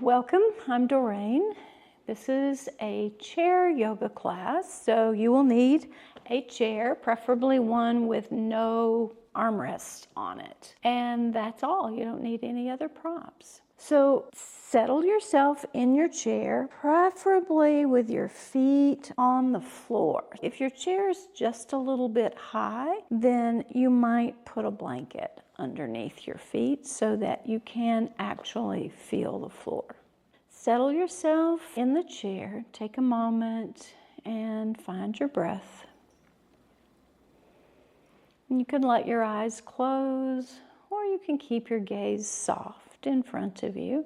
Welcome, I'm Doraine. This is a chair yoga class, so you will need a chair, preferably one with no armrests on it. And that's all, you don't need any other props. So settle yourself in your chair, preferably with your feet on the floor. If your chair is just a little bit high, then you might put a blanket underneath your feet so that you can actually feel the floor. Settle yourself in the chair, take a moment and find your breath. And you can let your eyes close, or you can keep your gaze soft in front of you.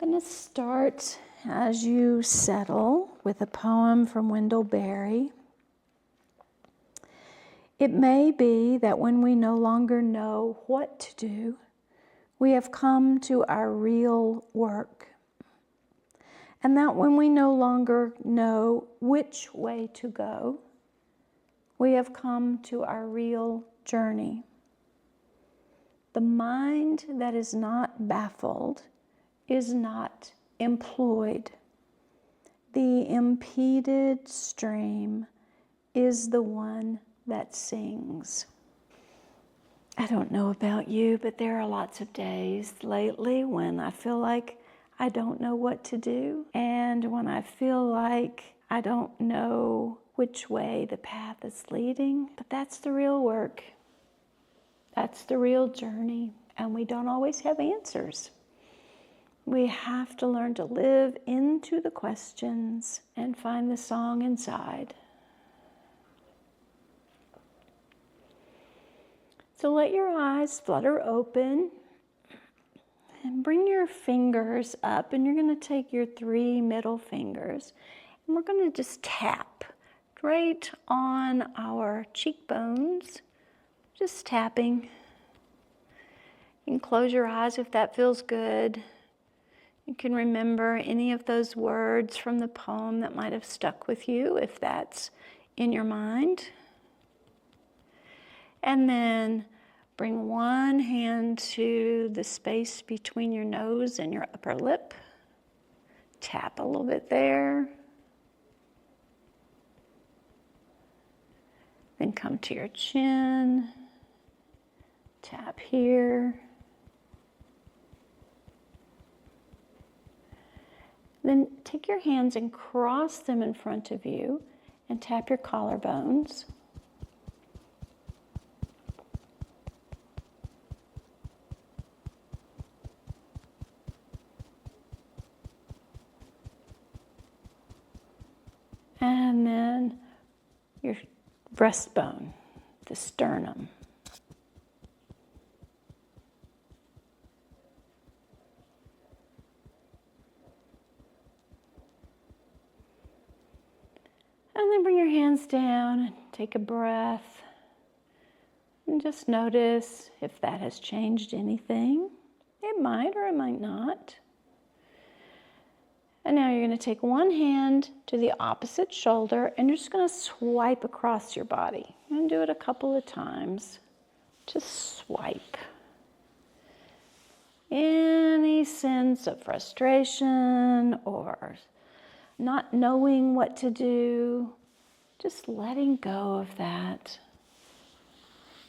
I'm going to start as you settle with a poem from Wendell Berry. It may be that when we no longer know what to do, we have come to our real work. And that when we no longer know which way to go, we have come to our real journey. The mind that is not baffled is not employed. The impeded stream is the one that sings. I don't know about you, but there are lots of days lately when I feel like I don't know what to do, and when I feel like I don't know which way the path is leading. But that's the real work. That's the real journey, and we don't always have answers. We have to learn to live into the questions and find the song inside. So let your eyes flutter open and bring your fingers up, and you're going to take your 3 middle fingers and we're going to just tap right on our cheekbones, just tapping. You can close your eyes if that feels good. You can remember any of those words from the poem that might have stuck with you if that's in your mind. And then bring one hand to the space between your nose and your upper lip. Tap a little bit there. Then come to your chin. Tap here. Then take your hands and cross them in front of you and tap your collarbones. And then your breastbone, the sternum. And then bring your hands down and take a breath. And just notice if that has changed anything. It might or it might not. And now you're going to take one hand to the opposite shoulder and you're just going to swipe across your body. And do it a couple of times. Just swipe. Any sense of frustration or not knowing what to do, just letting go of that.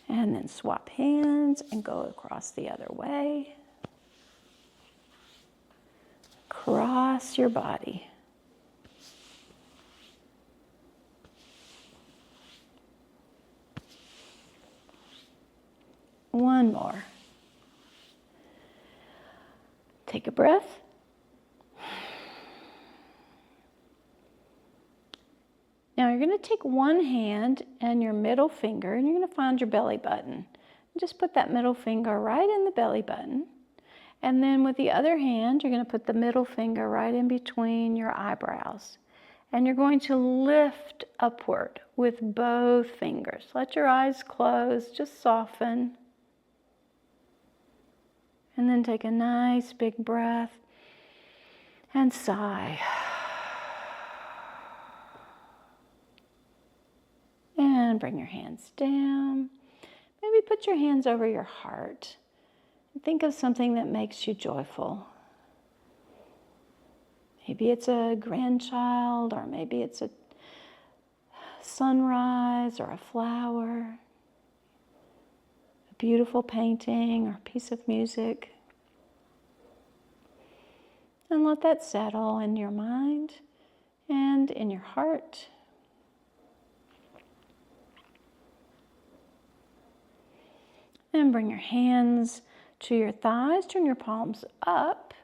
And then swap hands and go across the other way. Cross your body. One more. Take a breath. Now you're going to take one hand and your middle finger and you're going to find your belly button. And just put that middle finger right in the belly button. And then with the other hand, you're going to put the middle finger right in between your eyebrows. And you're going to lift upward with both fingers. Let your eyes close, just soften. And then take a nice big breath and sigh. And bring your hands down. Maybe put your hands over your heart. Think of something that makes you joyful. Maybe it's a grandchild, or maybe it's a sunrise or a flower, a beautiful painting or a piece of music. And let that settle in your mind and in your heart. And bring your hands to your thighs, turn your palms up.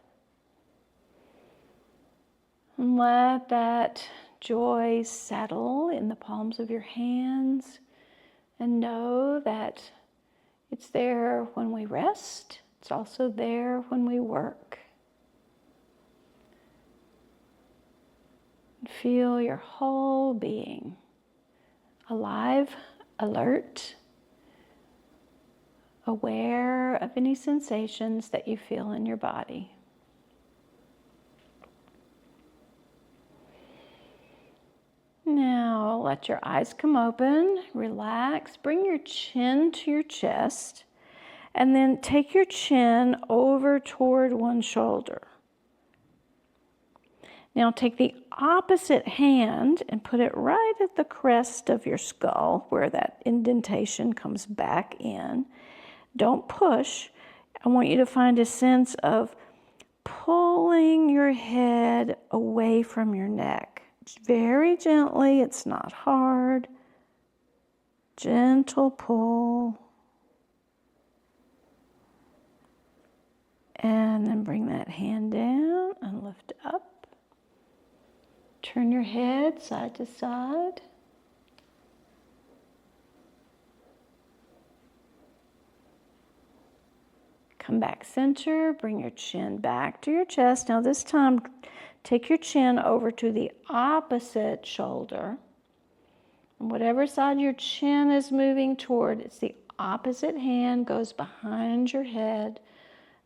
And let that joy settle in the palms of your hands. And know that it's there when we rest. It's also there when we work. And feel your whole being alive, alert, aware of any sensations that you feel in your body. Now let your eyes come open, relax, bring your chin to your chest, and then take your chin over toward one shoulder. Now take the opposite hand and put it right at the crest of your skull where that indentation comes back in. Don't push. I want you to find a sense of pulling your head away from your neck. Very gently, it's not hard. Gentle pull. And then bring that hand down and lift up. Turn your head side to side. Come back center, bring your chin back to your chest. Now this time, take your chin over to the opposite shoulder. And whatever side your chin is moving toward, it's the opposite hand goes behind your head.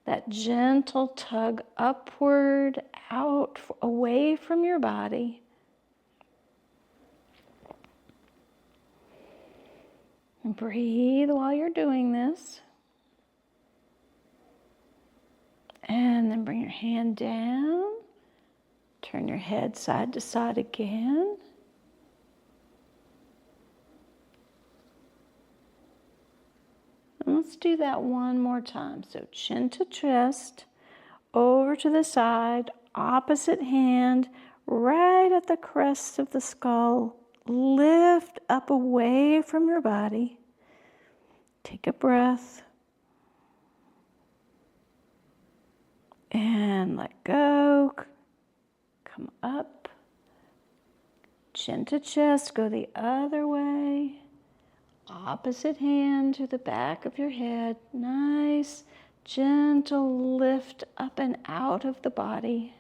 That gentle tug upward, out, away from your body. And breathe while you're doing this. And then bring your hand down. Turn your head side to side again. And let's do that one more time. So chin to chest, over to the side, opposite hand, right at the crest of the skull. Lift up away from your body. Take a breath. And let go. Come up. Chin to chest, go the other way. Opposite hand to the back of your head. Nice, gentle lift up and out of the body.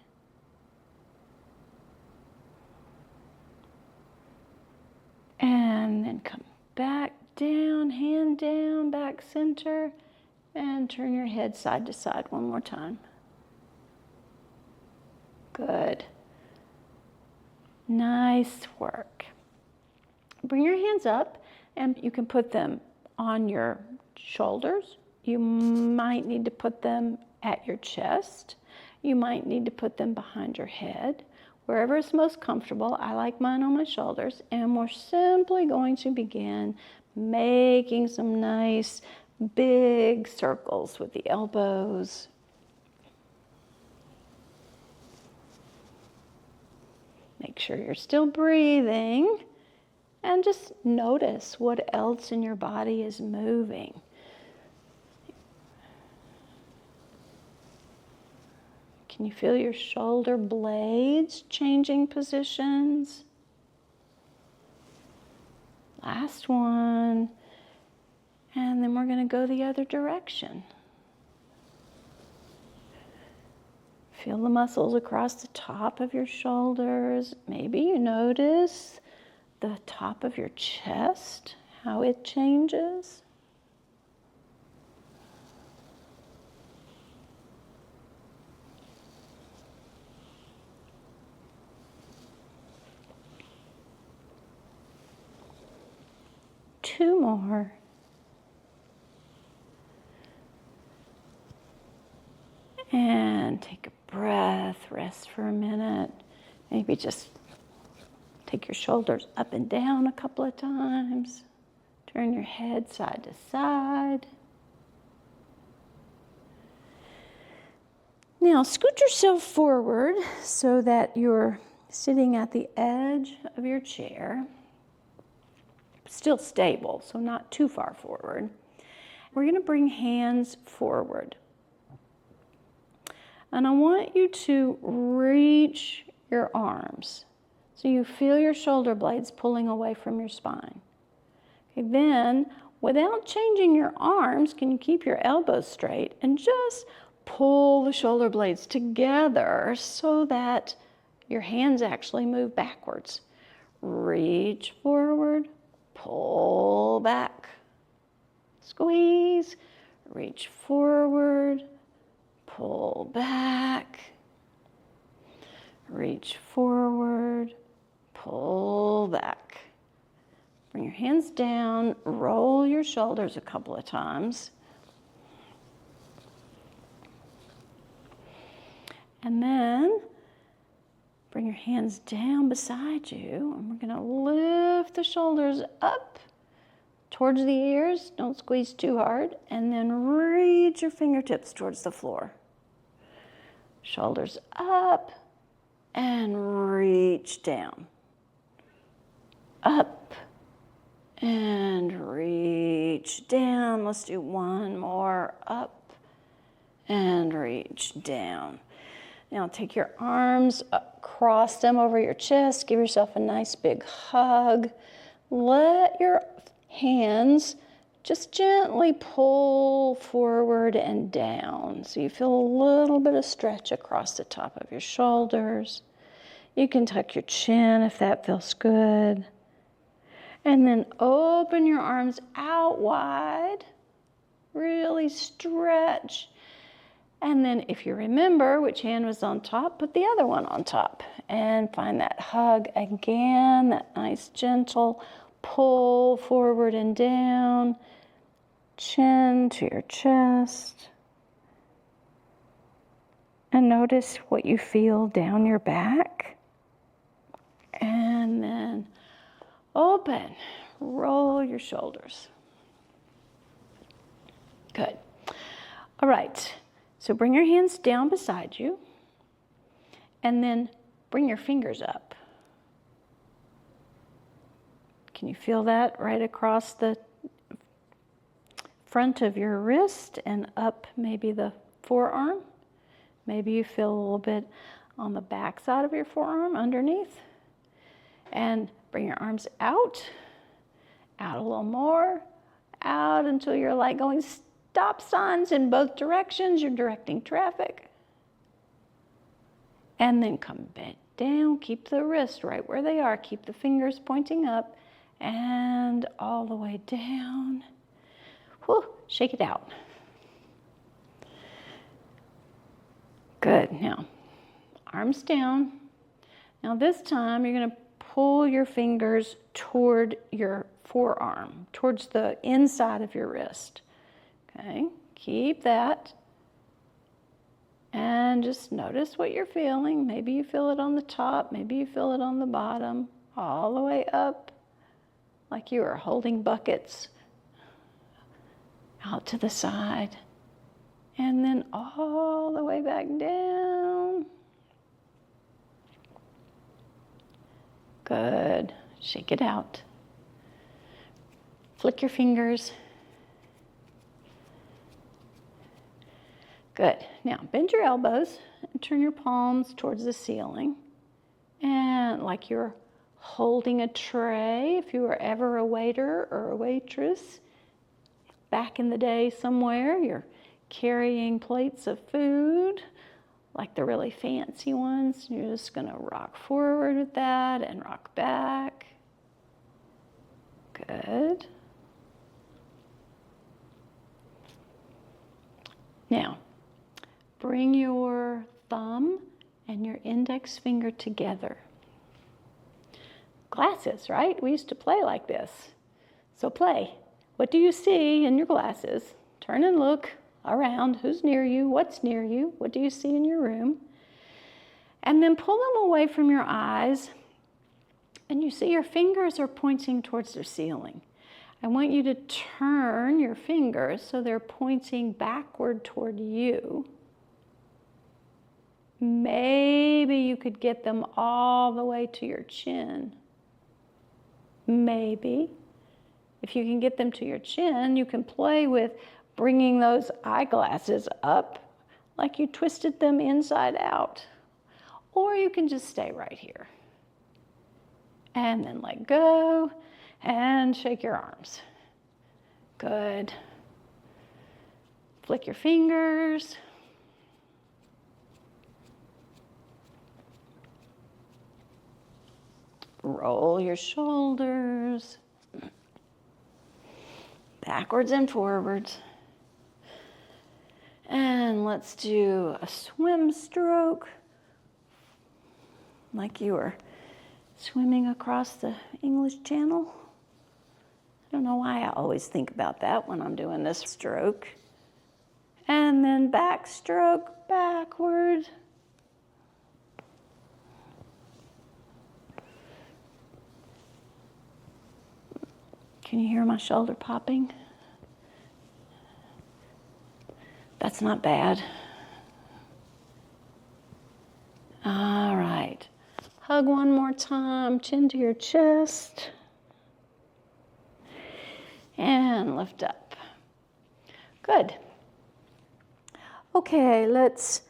And then come back down, hand down, back center, and turn your head side to side one more time. Good. Nice work. Bring your hands up and you can put them on your shoulders. You might need to put them at your chest. You might need to put them behind your head. Wherever is most comfortable. I like mine on my shoulders. And we're simply going to begin making some nice big circles with the elbows. Make sure you're still breathing and just notice what else in your body is moving. Can you feel your shoulder blades changing positions? Last one. And then we're going to go the other direction. Feel the muscles across the top of your shoulders. Maybe you notice the top of your chest, how it changes. Two more. And take a breath, rest rest for a minute. Maybe just take your shoulders up and down a couple of times. Turn your head side to side. Now scoot yourself forward so that you're sitting at the edge of your chair. Still stable, so not too far forward. We're going to bring hands forward. And I want you to reach your arms so you feel your shoulder blades pulling away from your spine. Okay, then, without changing your arms, can you keep your elbows straight and just pull the shoulder blades together so that your hands actually move backwards. Reach forward, pull back, squeeze, reach forward, pull back, reach forward, pull back. Bring your hands down, roll your shoulders a couple of times. And then bring your hands down beside you, and we're going to lift the shoulders up towards the ears. Don't squeeze too hard. And then reach your fingertips towards the floor. Shoulders up and reach down. Up and reach down. Let's do one more. Up and reach down. Now take your arms up, cross them over your chest. Give yourself a nice big hug. Let your hands just gently pull forward and down. So you feel a little bit of stretch across the top of your shoulders. You can tuck your chin if that feels good. And then open your arms out wide. Really stretch. And then if you remember which hand was on top, put the other one on top. And find that hug again, that nice gentle pull forward and down. Chin to your chest. And notice what you feel down your back. And then open, roll your shoulders. Good. All right. So bring your hands down beside you, and then bring your fingers up. Can you feel that right across the front of your wrist and up maybe the forearm? Maybe you feel a little bit on the back side of your forearm underneath. And bring your arms out a little more, out until you're like going stop signs in both directions. You're directing traffic. And then come back down. Keep the wrists right where they are. Keep the fingers pointing up and all the way down. Whew, shake it out. Good. Now, arms down. Now this time you're going to pull your fingers toward your forearm, towards the inside of your wrist. Okay, keep that. And just notice what you're feeling. Maybe you feel it on the top, maybe you feel it on the bottom, all the way up, like you are holding buckets out to the side. And then all the way back down. Good. Shake it out. Flick your fingers. Good. Now bend your elbows and turn your palms towards the ceiling. And like you're holding a tray, if you were ever a waiter or a waitress, back in the day somewhere, you're carrying plates of food, like the really fancy ones. You're just going to rock forward with that and rock back. Good. Now, bring your thumb and your index finger together. Glasses, right? We used to play like this. So play. What do you see in your glasses? Turn and look around. Who's near you? What's near you? What do you see in your room? And then pull them away from your eyes. And you see your fingers are pointing towards the ceiling. I want you to turn your fingers so they're pointing backward toward you. Maybe you could get them all the way to your chin. Maybe. If you can get them to your chin, you can play with bringing those eyeglasses up like you twisted them inside out. Or you can just stay right here. And then let go and shake your arms. Good. Flick your fingers. Roll your shoulders. Backwards and forwards. And let's do a swim stroke. Like you were swimming across the English Channel. I don't know why I always think about that when I'm doing this stroke. And then backstroke backward. Can you hear my shoulder popping? That's not bad. All right. Hug one more time, chin to your chest. And lift up. Good. Okay, let's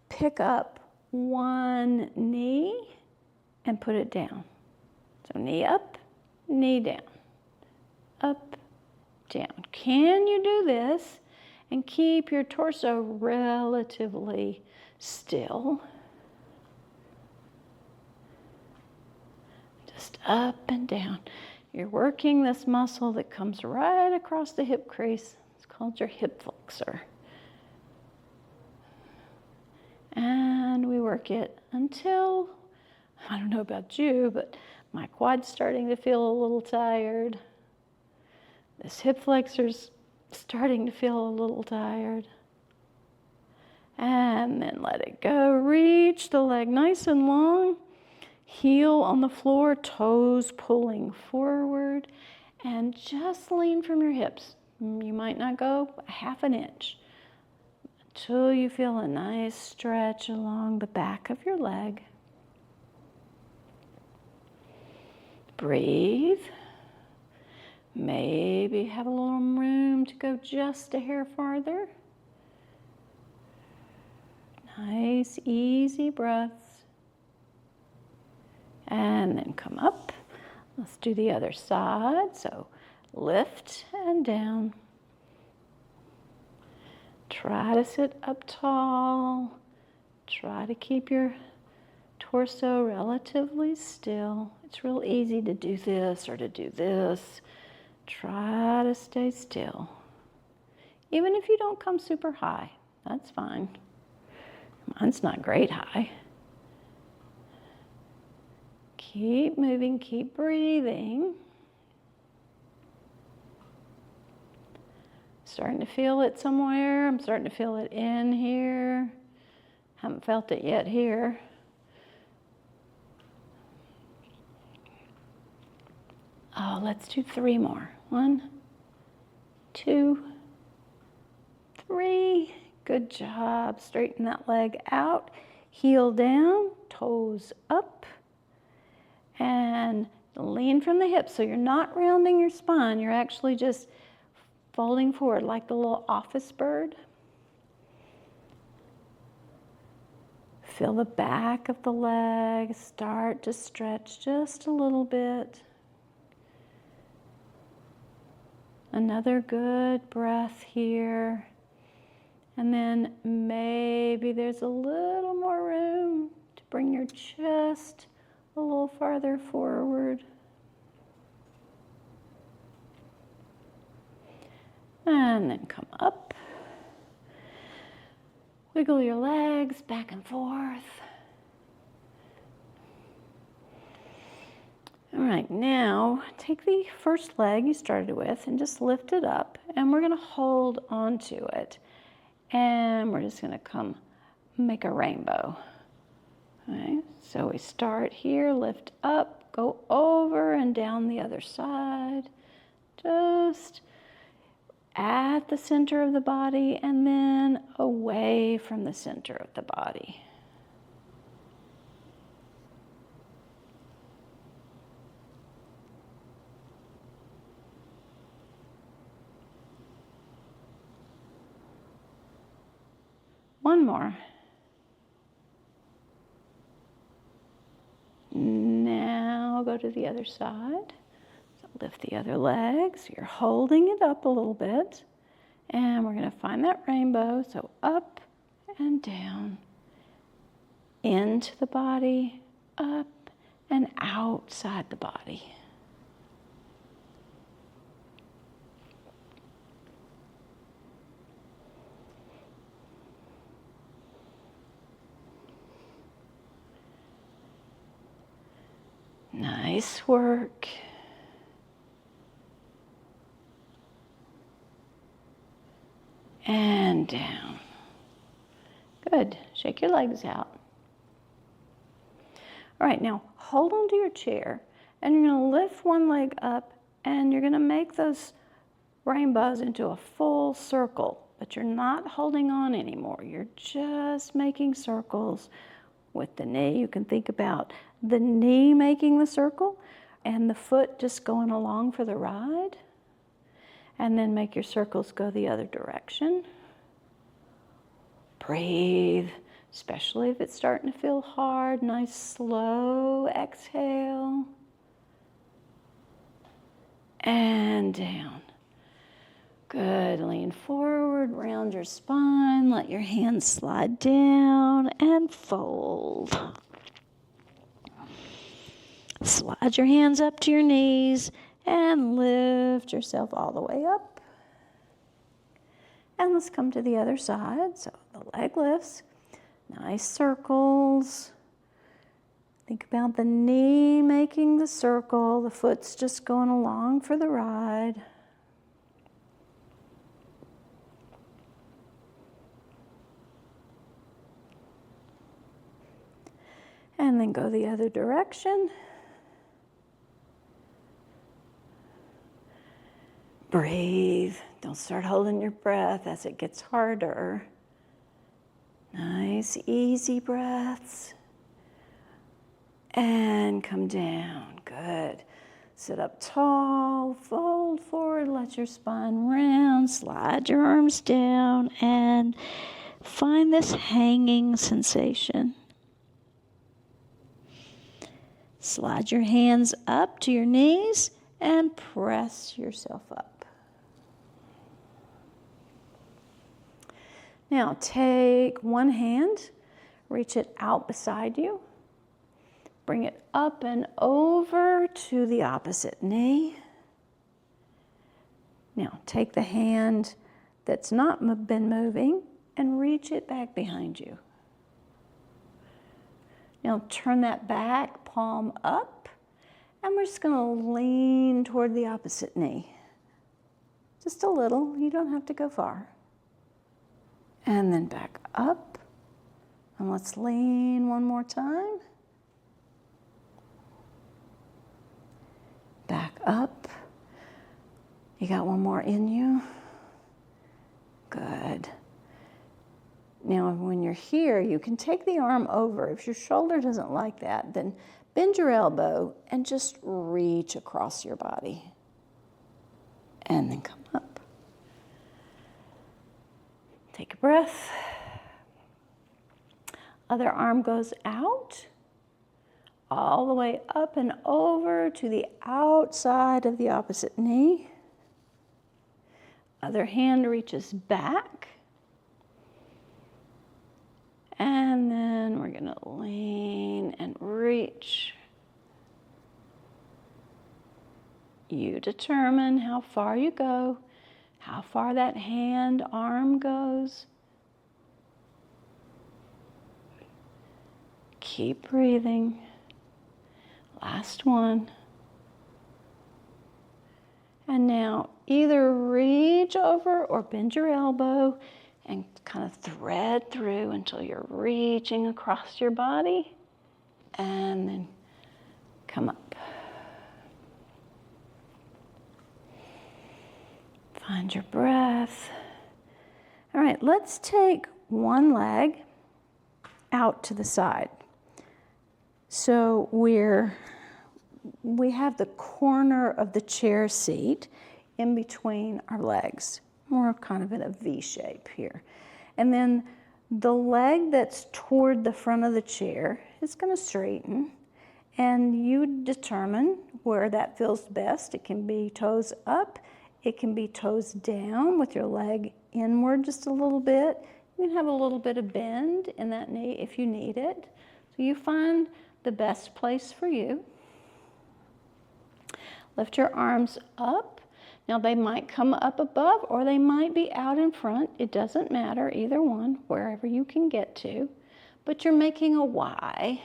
pick up one knee and put it down. So knee up, knee down. Up, down. Can you do this and keep your torso relatively still? Just up and down. You're working this muscle that comes right across the hip crease. It's called your hip flexor. And we work it until, I don't know about you, but my quad's starting to feel a little tired. This hip flexor's starting to feel a little tired. And then let it go. Reach the leg nice and long. Heel on the floor, toes pulling forward. And just lean from your hips. You might not go a half an inch until you feel a nice stretch along the back of your leg. Breathe. Maybe have a little room to go just a hair farther. Nice, easy breaths. And then come up. Let's do the other side. So lift and down. Try to sit up tall. Try to keep your torso relatively still. It's real easy to do this or to do this. Try to stay still. Even if you don't come super high, that's fine. Mine's not great high. Keep moving, keep breathing. Starting to feel it somewhere. I'm starting to feel it in here. Haven't felt it yet here. Oh, let's do 3 more. 1, 2, 3. Good job. Straighten that leg out. Heel down, toes up. And lean from the hips. So you're not rounding your spine. You're actually just folding forward like the little office bird. Feel the back of the leg start to stretch just a little bit. Another good breath here. And then maybe there's a little more room to bring your chest a little farther forward. And then come up. Wiggle your legs back and forth. All right, now take the first leg you started with and just lift it up. And we're going to hold onto it. And we're just going to come make a rainbow. Okay, so we start here, lift up, go over and down the other side, just at the center of the body and then away from the center of the body. One more. Now go to the other side. So lift the other leg. So you're holding it up a little bit. And we're going to find that rainbow. So up and down, into the body, up and outside the body. Nice work. And down. Good. Shake your legs out. All right, now hold onto your chair and you're going to lift one leg up and you're going to make those rainbows into a full circle, but you're not holding on anymore. You're just making circles with the knee. You can think about the knee making the circle and the foot just going along for the ride. And then make your circles go the other direction. Breathe, especially if it's starting to feel hard. Nice slow exhale. And down. Good, lean forward, round your spine, let your hands slide down and fold. Slide your hands up to your knees and lift yourself all the way up. And let's come to the other side. So the leg lifts, nice circles. Think about the knee making the circle, the foot's just going along for the ride. And then go the other direction. Breathe. Don't start holding your breath as it gets harder. Nice, easy breaths. And come down. Good. Sit up tall, fold forward, let your spine round, slide your arms down, and find this hanging sensation. Slide your hands up to your knees and press yourself up. Now take one hand, reach it out beside you, bring it up and over to the opposite knee. Now take the hand that's not been moving and reach it back behind you. Now turn that back palm up and we're just going to lean toward the opposite knee. Just a little, you don't have to go far. And then back up. And let's lean one more time. Back up. You got one more in you? Good. Now, when you're here, you can take the arm over. If your shoulder doesn't like that, then bend your elbow and just reach across your body. And then come up. Take a breath. Other arm goes out, all the way up and over to the outside of the opposite knee. Other hand reaches back. And then we're going to lean and reach. You determine how far you go, how far that hand, arm goes. Keep breathing. Last one. And now either reach over or bend your elbow and kind of thread through until you're reaching across your body. and then come up. Find your breath. All right, let's take one leg out to the side. So we have the corner of the chair seat in between our legs. More kind of in a V shape here. And then the leg that's toward the front of the chair is going to straighten, and you determine where that feels best. It can be toes up, it can be toes down with your leg inward just a little bit. You can have a little bit of bend in that knee if you need it. So you find the best place for you. Lift your arms up. Now they might come up above or they might be out in front. It doesn't matter, either one, wherever you can get to. But you're making a Y.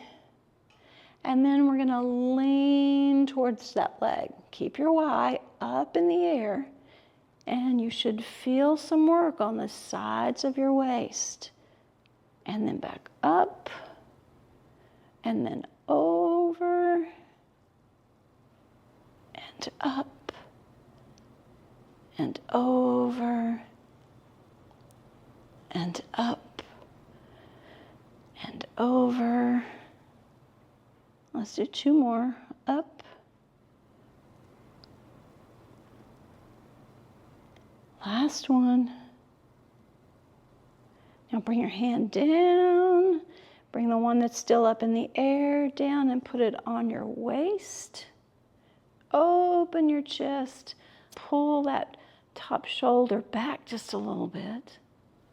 And then we're gonna lean towards that leg. Keep your Y up in the air, and you should feel some work on the sides of your waist. And then back up, and then over, and up, and over, and up, and over. Let's do two more. Up, last one. Now bring your hand down. Bring the one that's still up in the air down and put it on your waist. Open your chest. Pull that top shoulder back just a little bit.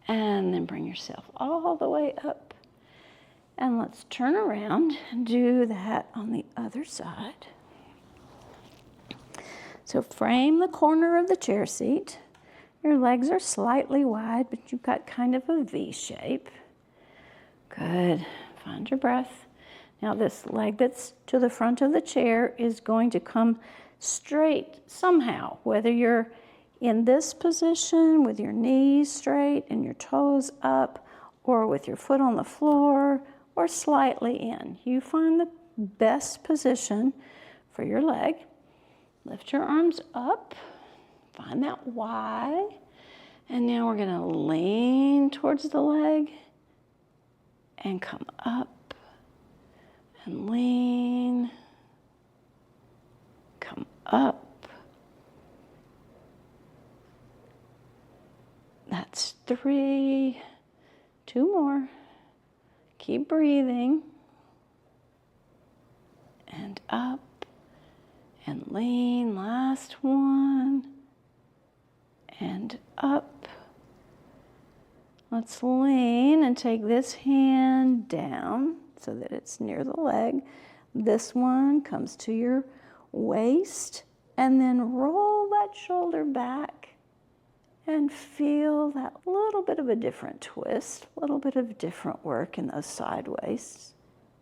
And then bring yourself all the way up. And let's turn around and do that on the other side. So frame the corner of the chair seat. Your legs are slightly wide, but you've got kind of a V shape. Good. Find your breath. Now this leg that's to the front of the chair is going to come straight somehow, whether you're in this position with your knees straight and your toes up, or with your foot on the floor, or slightly in. You find the best position for your leg. Lift your arms up, find that Y, and now we're gonna lean towards the leg and come up and lean, come up. That's 3, 2 more. Keep breathing, and up, and lean, last one, and up. Let's lean and take this hand down so that it's near the leg. This one comes to your waist, and then roll that shoulder back and feel that little bit of a different twist, a little bit of different work in those side waists.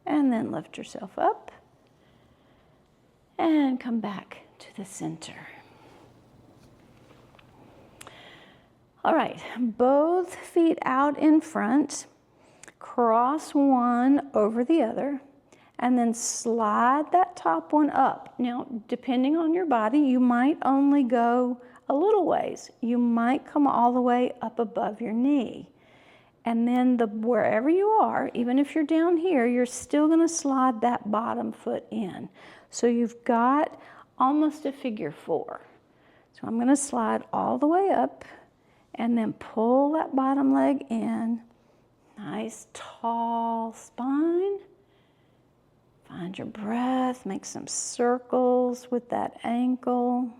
And then lift yourself up and come back to the center. All right, both feet out in front, cross one over the other, and then slide that top one up. Now, depending on your body, you might only go a little ways. You might come all the way up above your knee. And then wherever you are, even if you're down here, you're still gonna slide that bottom foot in. So you've got almost a figure 4. So I'm gonna slide all the way up and then pull that bottom leg in. Nice tall spine. Find your breath, make some circles with that ankle.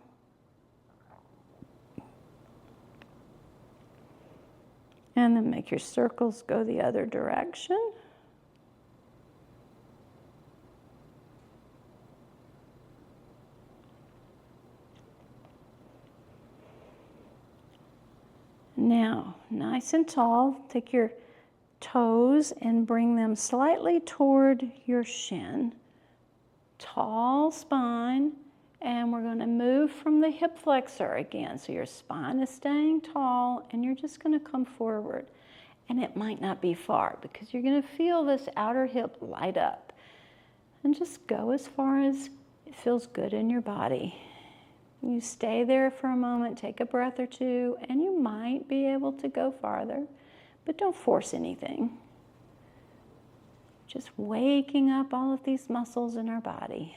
And then make your circles go the other direction. Now, nice and tall, take your toes and bring them slightly toward your shin. Tall spine, and we're going to move from the hip flexor again. So your spine is staying tall, and you're just going to come forward. And it might not be far because you're going to feel this outer hip light up. And just go as far as it feels good in your body. You stay there for a moment, take a breath or two, and you might be able to go farther, but don't force anything. Just waking up all of these muscles in our body.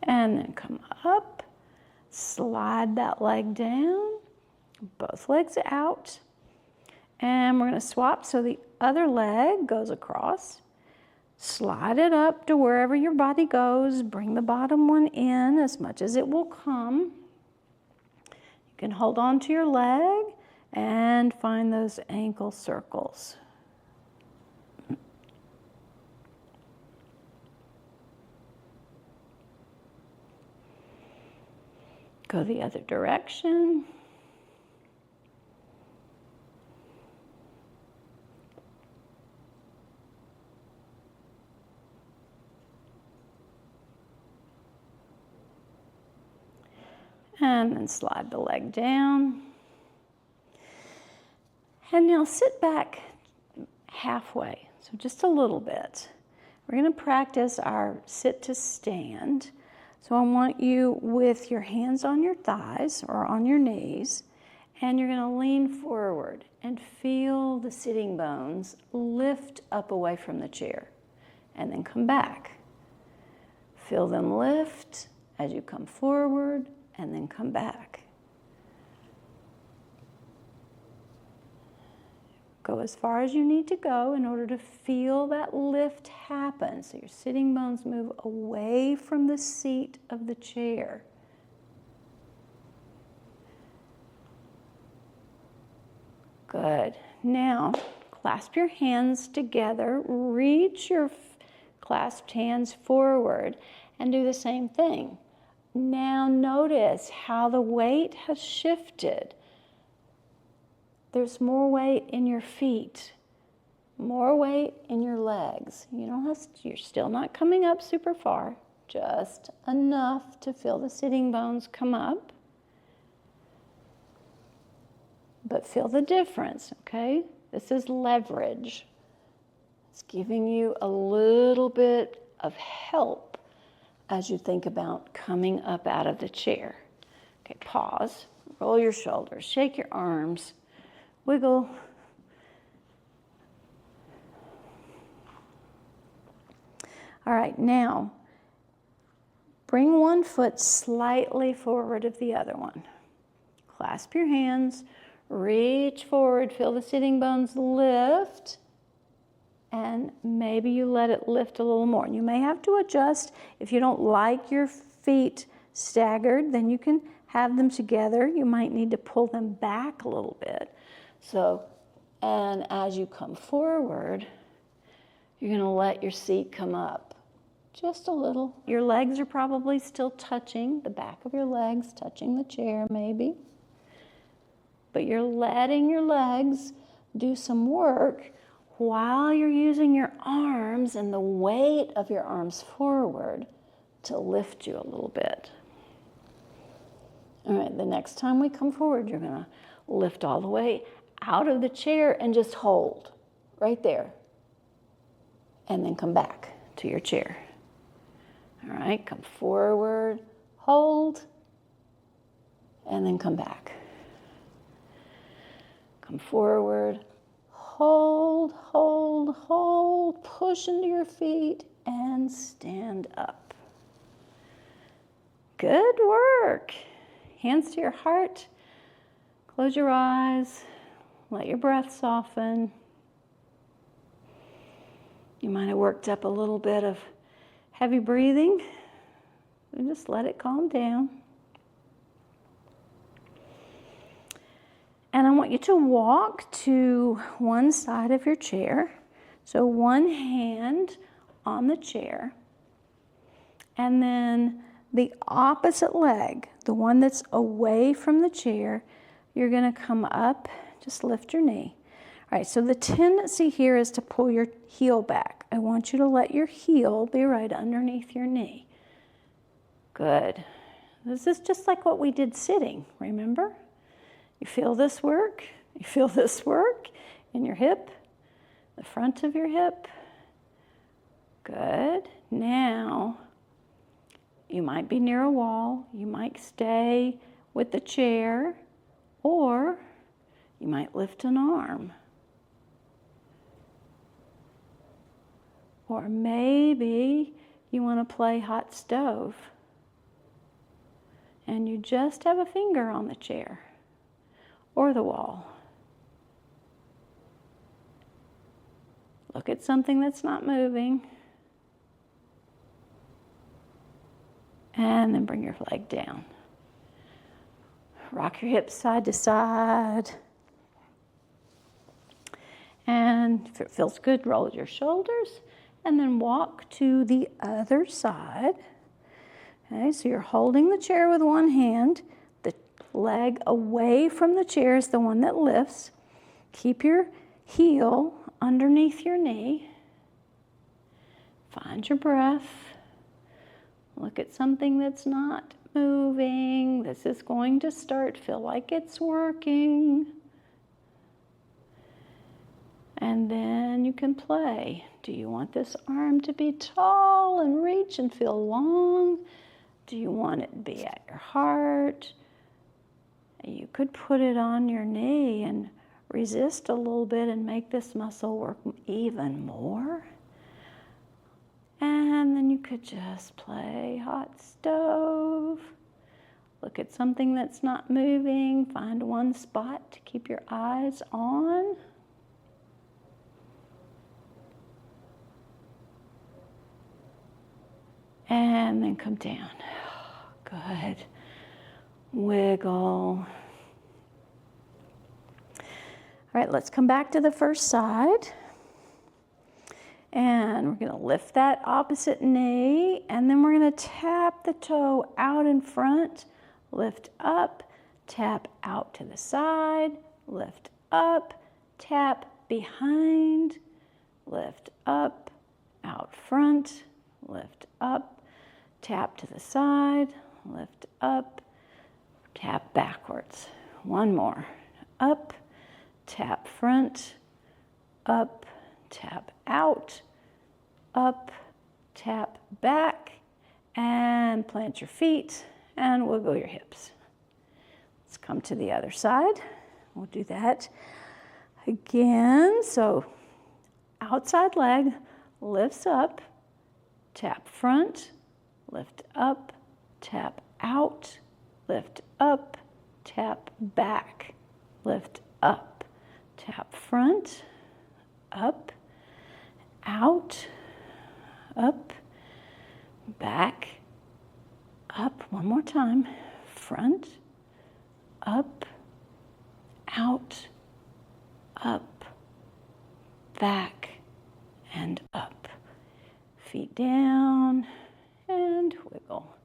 And then come up, slide that leg down, both legs out. And we're going to swap so the other leg goes across. Slide it up to wherever your body goes. Bring the bottom one in as much as it will come. You can hold on to your leg and find those ankle circles. Go the other direction. And then slide the leg down. And now sit back halfway, so just a little bit. We're going to practice our sit to stand. So I want you with your hands on your thighs or on your knees, and you're going to lean forward and feel the sitting bones lift up away from the chair, and then come back. Feel them lift as you come forward, and then come back. Go as far as you need to go in order to feel that lift happen. So your sitting bones move away from the seat of the chair. Good. Now, clasp your hands together. Reach your clasped hands forward and do the same thing. Now notice how the weight has shifted. There's more weight in your feet, more weight in your legs. You're still not coming up super far, just enough to feel the sitting bones come up. But feel the difference, okay? This is leverage. It's giving you a little bit of help as you think about coming up out of the chair. Okay, pause, roll your shoulders, shake your arms, wiggle. All right, now bring one foot slightly forward of the other one. Clasp your hands, reach forward, feel the sitting bones lift, and maybe you let it lift a little more. You may have to adjust. If you don't like your feet staggered, then you can have them together. You might need to pull them back a little bit. So, and as you come forward, you're going to let your seat come up just a little. Your legs are probably still touching, the back of your legs touching the chair maybe. But you're letting your legs do some work while you're using your arms and the weight of your arms forward to lift you a little bit. All right, the next time we come forward, you're going to lift all the way out of the chair and just hold right there. And then come back to your chair. All right, come forward, hold, and then come back. Come forward, hold, hold, hold, push into your feet and stand up. Good work. Hands to your heart. Close your eyes. Let your breath soften. You might have worked up a little bit of heavy breathing. And just let it calm down. And I want you to walk to one side of your chair. So one hand on the chair. And then the opposite leg, the one that's away from the chair, you're going to come up, just lift your knee. All right, so the tendency here is to pull your heel back. I want you to let your heel be right underneath your knee. Good. This is just like what we did sitting, remember? You feel this work? You feel this work in your hip, the front of your hip, Good. Now, you might be near a wall. You might stay with the chair, or you might lift an arm. Or maybe you want to play hot stove, and you just have a finger on the chair or the wall. Look at something that's not moving. And then bring your leg down. Rock your hips side to side. And if it feels good, roll your shoulders. And then walk to the other side. Okay, so you're holding the chair with one hand. The leg away from the chair is the one that lifts. Keep your heel underneath your knee. Find your breath. Look at something that's not moving. This is going to start. Feel like it's working. And then you can play. Do you want this arm to be tall and reach and feel long? Do you want it to be at your heart? You could put it on your knee and resist a little bit and make this muscle work even more. And then you could just play hot stove. Look at something that's not moving. Find one spot to keep your eyes on. And then come down. Good. Wiggle. All right, let's come back to the first side. And we're going to lift that opposite knee, and then we're going to tap the toe out in front, lift up, tap out to the side, lift up, tap behind, lift up, out front, lift up, tap to the side, lift up, tap backwards. One more. Up, tap front, up, tap out, up, tap back, and plant your feet and wiggle your hips. Let's come to the other side. We'll do that again. So outside leg lifts up, tap front, lift up, tap out, lift up, tap back, lift up, tap front, up, out, up, back, up. One more time. Front, up, out, up, back, and up. Feet down and wiggle.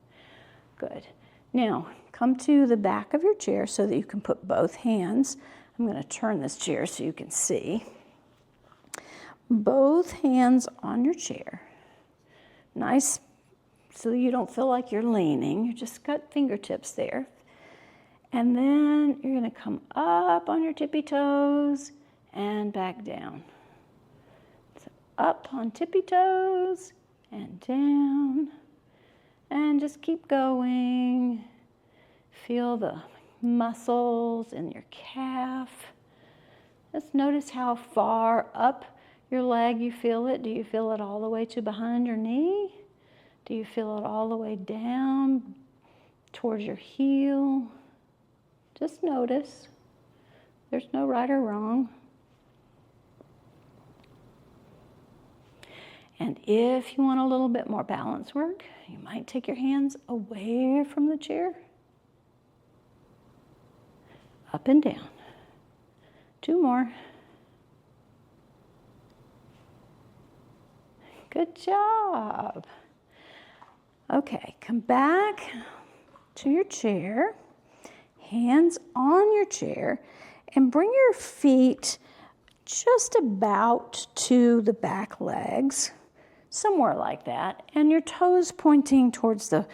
Good. Now, come to the back of your chair so that you can put both hands. I'm going to turn this chair so you can see. Both hands on your chair. Nice, so you don't feel like you're leaning. You just got fingertips there. And then you're going to come up on your tippy toes and back down. So up on tippy toes and down. And just keep going. Feel the muscles in your calf. Just notice how far up your leg you feel it. Do you feel it all the way to behind your knee? Do you feel it all the way down towards your heel? Just notice. There's no right or wrong. And if you want a little bit more balance work, you might take your hands away from the chair. Up and down. 2 more. Good job. Okay, come back to your chair, hands on your chair, and bring your feet just about to the back legs, somewhere like that, and your toes pointing towards the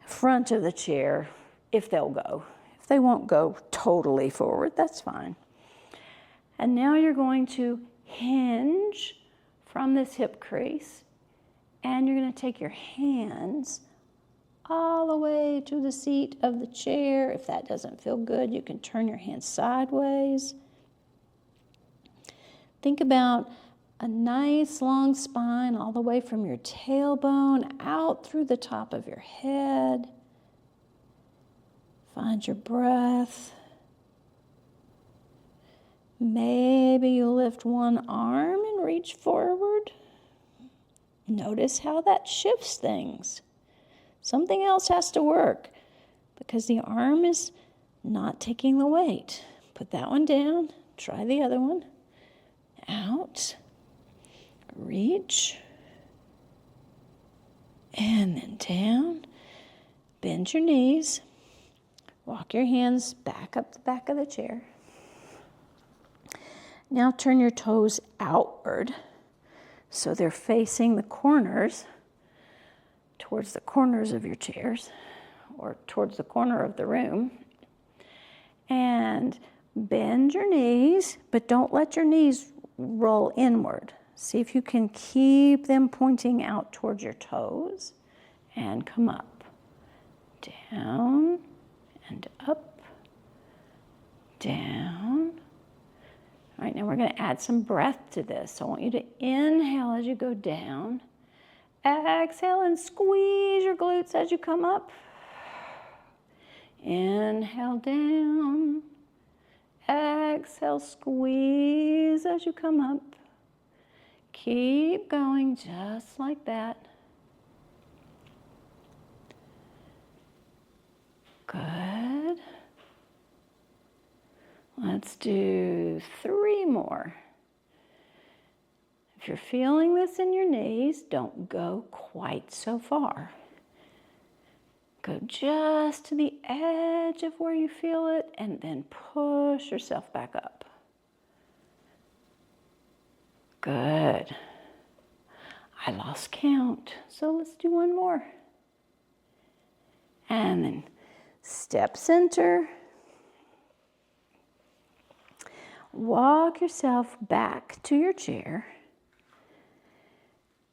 front of the chair if they'll go. If they won't go totally forward, that's fine. And now you're going to hinge from this hip crease, And you're going to take your hands all the way to the seat of the chair. If that doesn't feel good, you can turn your hands sideways. Think about a nice long spine all the way from your tailbone out through the top of your head. Find your breath. Maybe you lift one arm and reach forward. Notice how that shifts things. Something else has to work because the arm is not taking the weight. Put that one down. Try the other one. Out. Reach. And then down. Bend your knees. Walk your hands back up the back of the chair. Now turn your toes outward so they're facing the corners, towards the corners of your chairs or towards the corner of the room. And bend your knees, but don't let your knees roll inward. See if you can keep them pointing out towards your toes. And come up, down, and up, down. All right, now we're going to add some breath to this. So I want you to inhale as you go down. Exhale and squeeze your glutes as you come up. Inhale down. Exhale, squeeze as you come up. Keep going just like that. Good. Let's do 3 more. If you're feeling this in your knees, don't go quite so far. Go just to the edge of where you feel it and then push yourself back up. Good. I lost count, so let's do 1 more. And then step center. Walk yourself back to your chair.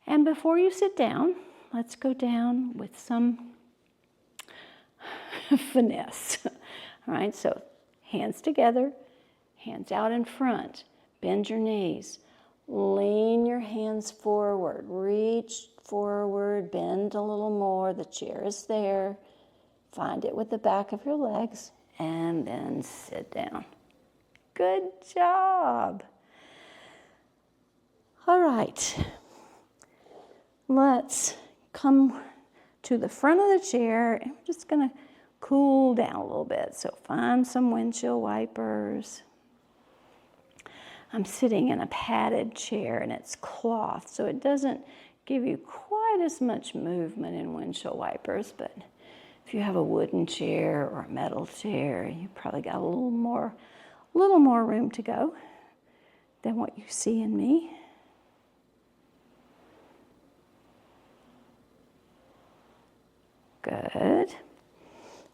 And before you sit down, let's go down with some finesse. All right, so hands together, hands out in front. Bend your knees. Lean your hands forward. Reach forward, bend a little more. The chair is there. Find it with the back of your legs, and then sit down. Good job. All right. Let's come to the front of the chair, and we're just going to cool down a little bit. So find some windshield wipers. I'm sitting in a padded chair, and it's cloth, so it doesn't give you quite as much movement in windshield wipers, but if you have a wooden chair or a metal chair, you probably got a little more room to go than what you see in me. Good.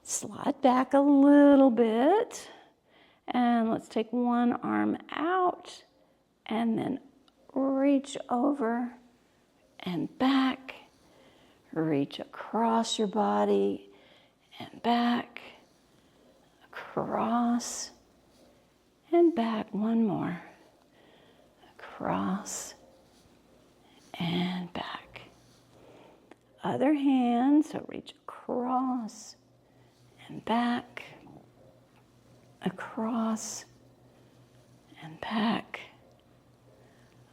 Slide back a little bit. And let's take one arm out and then reach over and back. Reach across your body and back. Across and back. 1 more. Across and back. Other hand, so reach across and back. Across and back.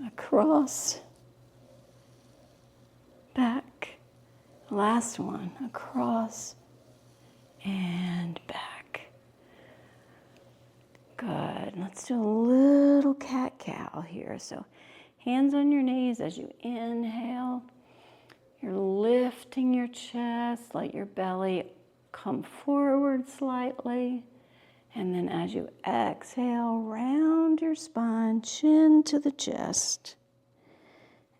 Across, back. Last one, across and back. Good. Let's do a little cat-cow here. So hands on your knees as you inhale. You're lifting your chest, let your belly come forward slightly. And then as you exhale, round your spine, chin to the chest.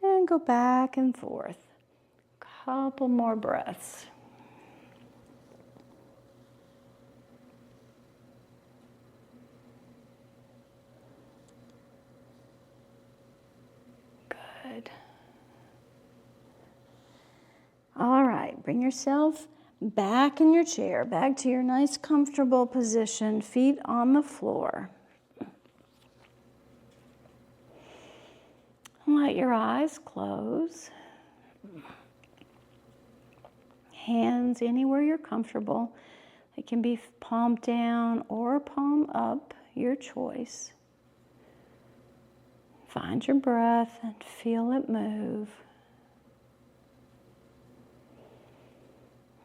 And go back and forth. Couple more breaths. Good. bring yourself back in your chair, back to your nice comfortable position, feet on the floor. Let your eyes close. Hands anywhere you're comfortable. It can be palm down or palm up, your choice. Find your breath and feel it move.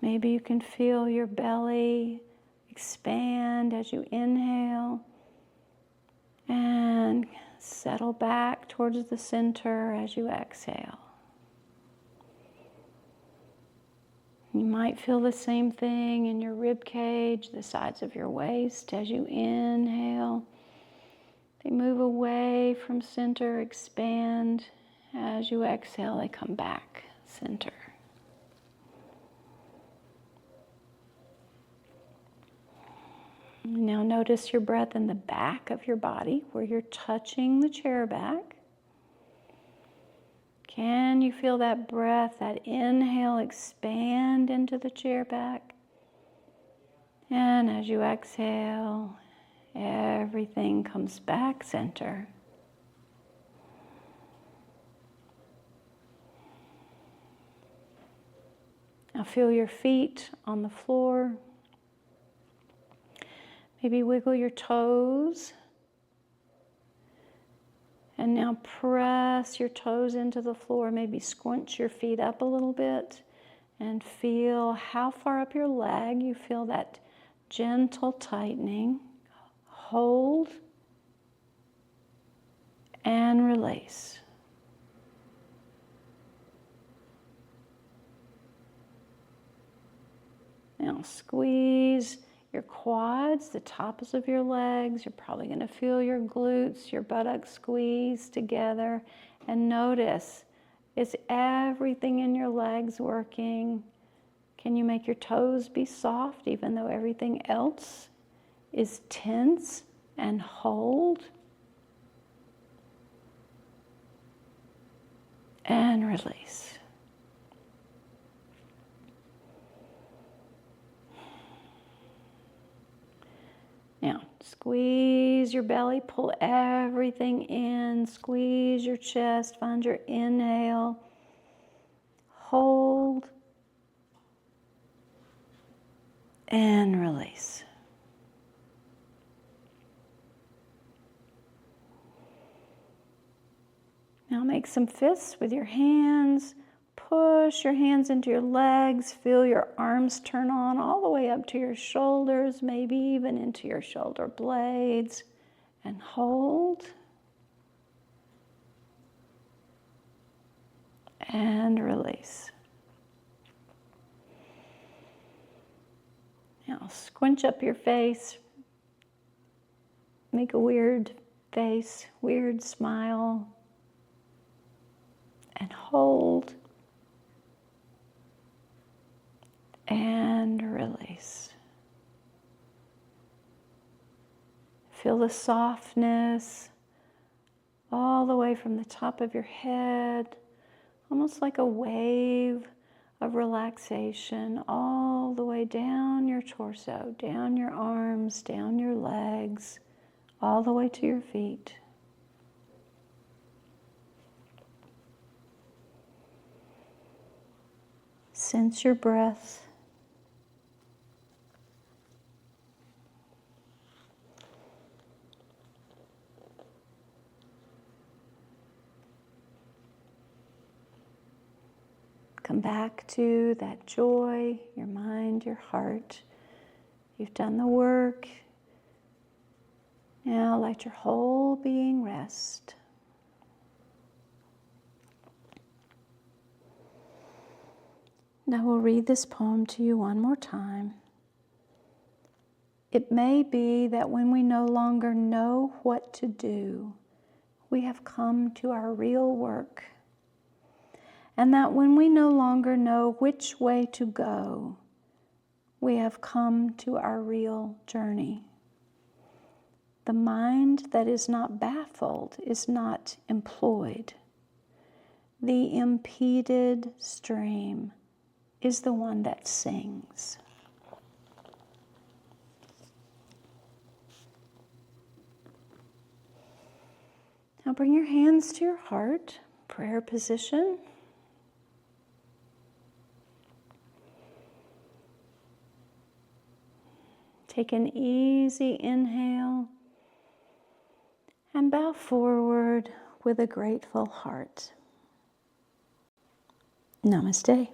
Maybe you can feel your belly expand as you inhale and settle back towards the center as you exhale. You might feel the same thing in your rib cage, the sides of your waist as you inhale. They move away from center, expand. As you exhale, they come back center. Now notice your breath in the back of your body where you're touching the chair back. Can you feel that breath, that inhale, expand into the chair back? And as you exhale, everything comes back center. Now feel your feet on the floor. Maybe wiggle your toes. And now press your toes into the floor. Maybe scrunch your feet up a little bit and feel how far up your leg you feel that gentle tightening. Hold and release. Now squeeze your quads, the tops of your legs. You're probably going to feel your glutes, your buttocks squeeze together. And notice, is everything in your legs working? Can you make your toes be soft even though everything else is tense? And hold. And release. Now, squeeze your belly, pull everything in, squeeze your chest, find your inhale, hold, and release. Now make some fists with your hands. Push your hands into your legs. Feel your arms turn on all the way up to your shoulders, maybe even into your shoulder blades. And hold. And release. Now squinch up your face. Make a weird face, weird smile. And hold. And release. Feel the softness all the way from the top of your head, almost like a wave of relaxation, all the way down your torso, down your arms, down your legs, all the way to your feet. Sense your breath. Come back to that joy, your mind, your heart. You've done the work. Now let your whole being rest. Now we'll read this poem to you one more time. It may be that when we no longer know what to do, we have come to our real work. And that when we no longer know which way to go, we have come to our real journey. The mind that is not baffled is not employed. The impeded stream is the one that sings. Now bring your hands to your heart, prayer position. Take an easy inhale and bow forward with a grateful heart. Namaste.